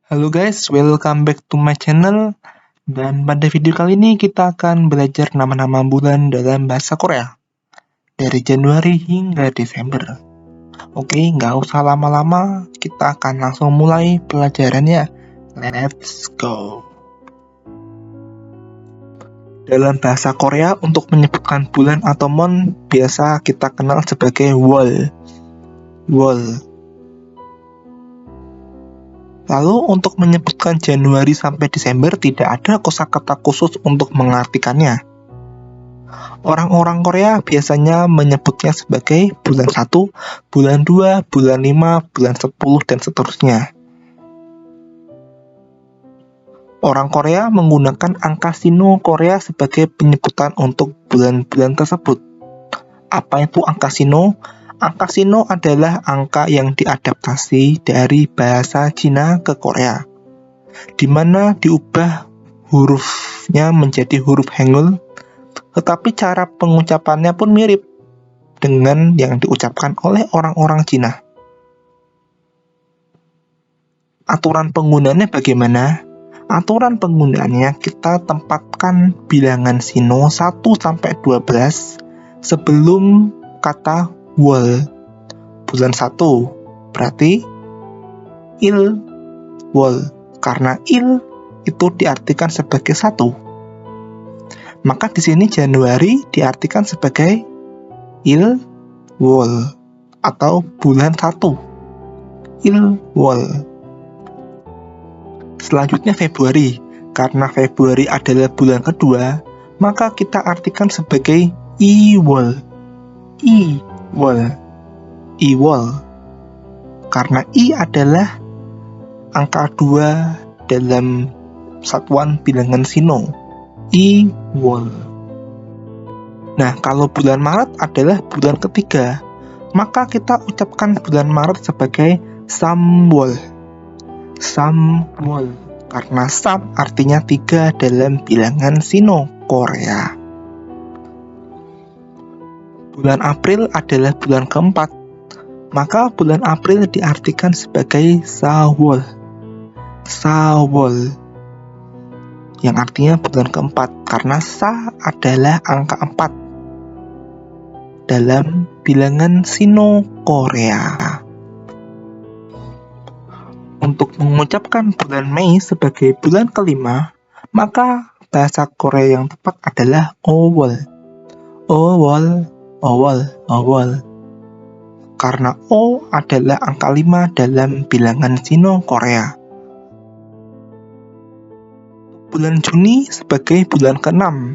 Halo guys, welcome back to my channel. Dan pada video kali ini kita akan belajar nama-nama bulan dalam bahasa Korea dari Januari hingga Desember. Oke, nggak usah lama-lama, kita akan langsung mulai pelajarannya. Let's go. Dalam bahasa Korea, untuk menyebutkan bulan atau mon biasa kita kenal sebagai wol. Lalu untuk menyebutkan Januari sampai Desember tidak ada kosakata khusus untuk mengartikannya. Orang-orang Korea biasanya menyebutnya sebagai bulan 1, bulan 2, bulan 5, bulan 10, dan seterusnya. Orang Korea menggunakan angka Sino Korea sebagai penyebutan untuk bulan-bulan tersebut. Apa itu angka Sino? Angka Sino adalah angka yang diadaptasi dari bahasa Cina ke Korea, di mana diubah hurufnya menjadi huruf Hangul, tetapi cara pengucapannya pun mirip dengan yang diucapkan oleh orang-orang Cina. Aturan penggunaannya bagaimana? Aturan penggunaannya kita tempatkan bilangan Sino 1-12 sebelum kata wol. Bulan 1 berarti il wol, karena il itu diartikan sebagai 1. Maka di sini Januari diartikan sebagai il wol atau bulan 1. Il wol. Selanjutnya Februari. Karena Februari adalah bulan kedua, maka kita artikan sebagai iwol. Iwol. Karena I adalah angka 2 dalam satuan bilangan Sino. Iwol. Nah, kalau bulan Maret adalah bulan ketiga, maka kita ucapkan bulan Maret sebagai Samwol. Karena Sam artinya 3 dalam bilangan Sino Korea. Bulan April adalah bulan keempat, maka bulan April diartikan sebagai Sawol, yang artinya bulan keempat, karena Sa adalah angka 4 dalam bilangan Sino Korea. Untuk mengucapkan bulan Mei sebagai bulan kelima, maka bahasa Korea yang tepat adalah Owol. Karena O adalah angka 5 dalam bilangan Sino Korea. Bulan Juni sebagai bulan ke-6,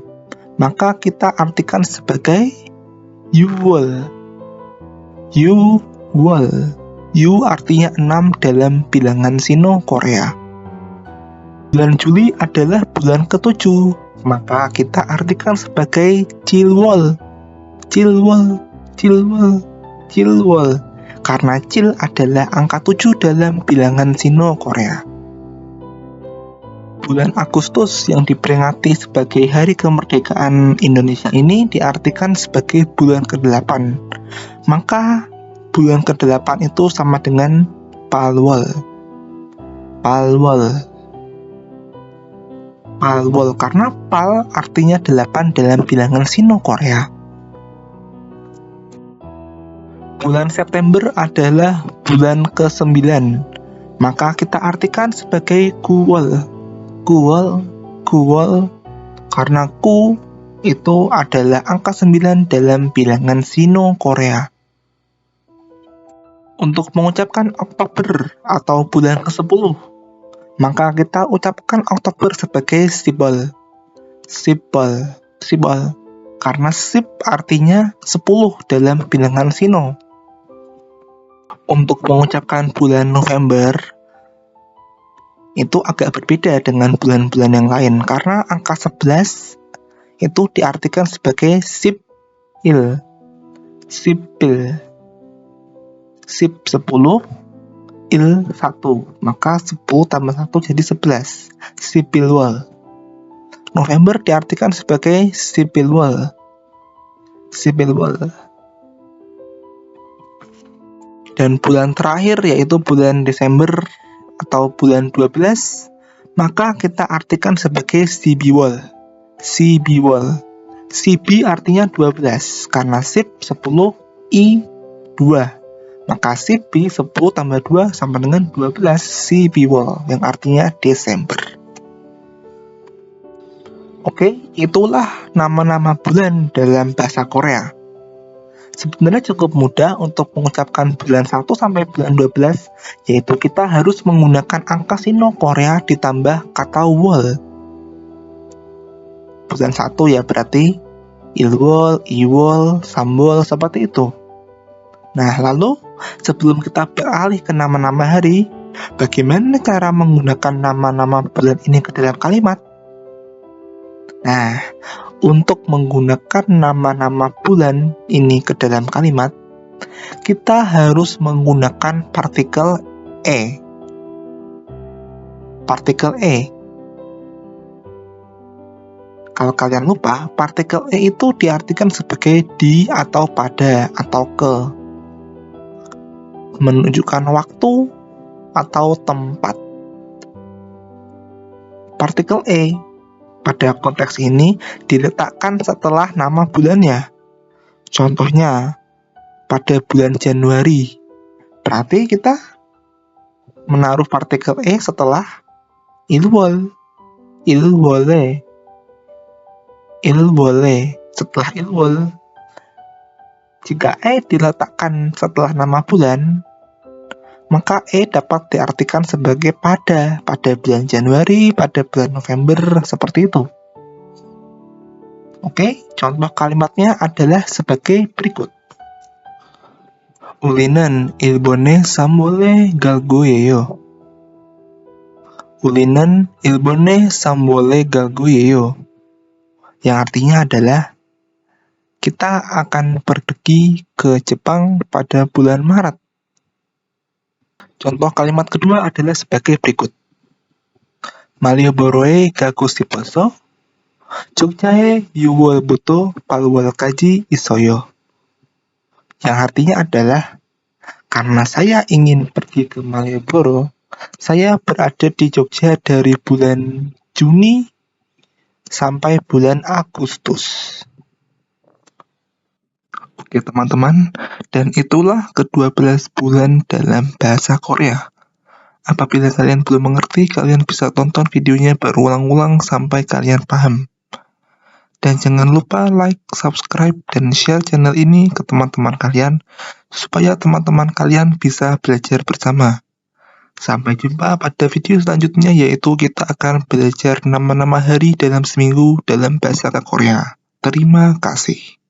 maka kita artikan sebagai Yuwol. Yu artinya 6 dalam bilangan Sino Korea. Bulan Juli adalah bulan ke-7, maka kita artikan sebagai Chilwol. Karena Chil adalah angka 7 dalam bilangan Sino Korea. Bulan Agustus yang diperingati sebagai Hari Kemerdekaan Indonesia ini diartikan sebagai bulan ke-8. Maka bulan ke-8 itu sama dengan Palwol. Karena Pal artinya 8 dalam bilangan Sino Korea. Bulan September adalah bulan ke-9, maka kita artikan sebagai Kuwol. Karena Ku itu adalah angka 9 dalam bilangan Sino Korea. Untuk mengucapkan Oktober atau bulan ke-10, maka kita ucapkan Oktober sebagai Sibol. Karena Sib artinya 10 dalam bilangan Sino. Untuk mengucapkan bulan November itu agak berbeda dengan bulan-bulan yang lain, karena angka 11 itu diartikan sebagai Sipil. Sip 10, il 1, maka 10 tambah 1 jadi 11. Sipilwol. November diartikan sebagai Sipilwol. Dan bulan terakhir yaitu bulan Desember atau bulan 12, maka kita artikan sebagai Sibiwol. Sibiwol. Sibi artinya 12, karena Sib 10, I 2. Maka Sibi 10 tambah 2 sama dengan 12, Sibiwol, yang artinya Desember. Oke, itulah nama-nama bulan dalam bahasa Korea. Sebenarnya cukup mudah untuk mengucapkan bulan 1 sampai bulan 12, yaitu kita harus menggunakan angka Sino Korea ditambah kata wol. Bulan 1 ya berarti Ilwol, Iwol, Samwol, seperti itu. Nah, lalu sebelum kita beralih ke nama-nama hari, bagaimana cara menggunakan nama-nama bulan ini ke dalam kalimat? Nah, untuk menggunakan nama-nama bulan ini ke dalam kalimat, kita harus menggunakan partikel E. Partikel E. Kalau kalian lupa, partikel E itu diartikan sebagai di atau pada atau ke, menunjukkan waktu atau tempat. Partikel E pada konteks ini diletakkan setelah nama bulannya. Contohnya, pada bulan Januari, berarti kita menaruh partikel E setelah Ilwol. Ilwole. Ilwole, setelah Ilwol. Jika E diletakkan setelah nama bulan, maka E dapat diartikan sebagai pada bulan Januari, pada bulan November, seperti itu. Oke, contoh kalimatnya adalah sebagai berikut. Uli는 일본에 삼월에 갈거예요. Uli는 일본에 삼월에 갈거예요. Yang artinya adalah kita akan pergi ke Jepang pada bulan Maret. Contoh kalimat kedua adalah sebagai berikut. 말리오보로에 가고 싶어서 Jogja에 6월부터 8월까지 있어요. Yang artinya adalah, karena saya ingin pergi ke Malioboro, saya berada di Jogja dari bulan Juni sampai bulan Agustus. Oke teman-teman, dan itulah ke-12 bulan dalam bahasa Korea. Apabila kalian belum mengerti, kalian bisa tonton videonya berulang-ulang sampai kalian paham. Dan jangan lupa like, subscribe, dan share channel ini ke teman-teman kalian, supaya teman-teman kalian bisa belajar bersama. Sampai jumpa pada video selanjutnya, yaitu kita akan belajar nama-nama hari dalam seminggu dalam bahasa Korea. Terima kasih.